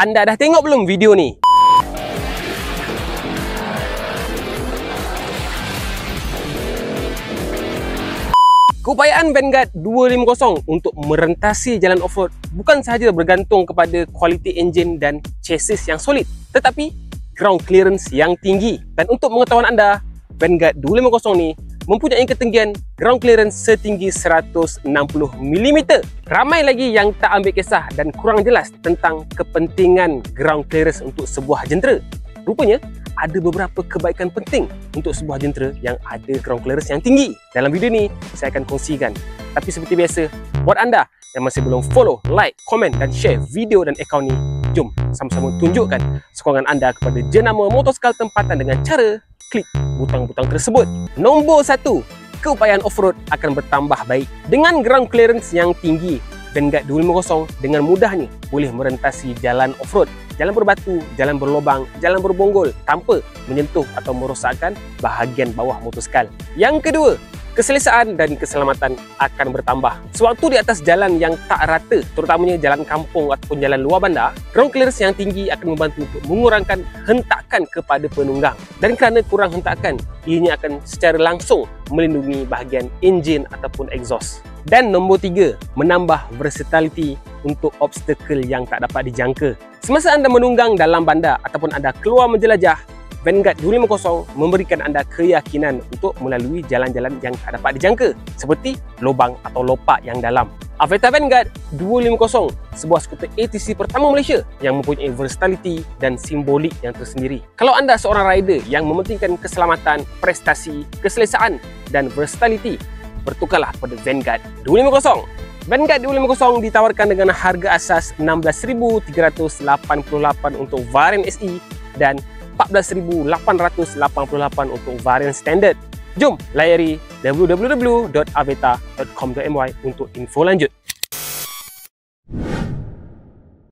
Anda dah tengok belum video ni? Keupayaan Vanguard 250 untuk merentasi jalan off-road bukan sahaja bergantung kepada kualiti enjin dan chassis yang solid, tetapi ground clearance yang tinggi. Dan untuk pengetahuan anda, Vanguard 250 ni mempunyai ketinggian ground clearance setinggi 160 mm. Ramai lagi yang tak ambil kisah dan kurang jelas tentang kepentingan ground clearance untuk sebuah jentera. Rupanya, ada beberapa kebaikan penting untuk sebuah jentera yang ada ground clearance yang tinggi. Dalam video ni, saya akan kongsikan. Tapi seperti biasa, buat anda yang masih belum follow, like, komen dan share video dan akaun ni, jom sama-sama tunjukkan sokongan anda kepada jenama motosikal tempatan dengan cara klik butang-butang tersebut. Nombor 1, keupayaan off-road akan bertambah baik. Dengan ground clearance yang tinggi, Vanguard 250 dengan mudahnya boleh merentasi jalan off-road, jalan berbatu, jalan berlubang, jalan berbonggol tanpa menyentuh atau merosakkan bahagian bawah motosikal. Yang kedua, keselesaan dan keselamatan akan bertambah. Sewaktu di atas jalan yang tak rata, terutamanya jalan kampung ataupun jalan luar bandar, ground clearance yang tinggi akan membantu untuk mengurangkan hentakan kepada penunggang. Dan kerana kurang hentakan, ianya akan secara langsung melindungi bahagian enjin ataupun exhaust. Dan nombor 3, menambah versatility untuk obstacle yang tak dapat dijangka. Semasa anda menunggang dalam bandar ataupun anda keluar menjelajah, Vanguard 250 memberikan anda keyakinan untuk melalui jalan-jalan yang tak dapat dijangka, seperti lubang atau lopak yang dalam. Aveta Vanguard 250, sebuah skuter ATC pertama Malaysia yang mempunyai versatility dan simbolik yang tersendiri. Kalau anda seorang rider yang mementingkan keselamatan, prestasi, keselesaan dan versatility, bertukarlah pada Vanguard 250. Vanguard 250 ditawarkan dengan harga asas RM16,388 untuk varian SE dan RM14,888 untuk varian standard. Jom layari www.aveta.com.my untuk info lanjut.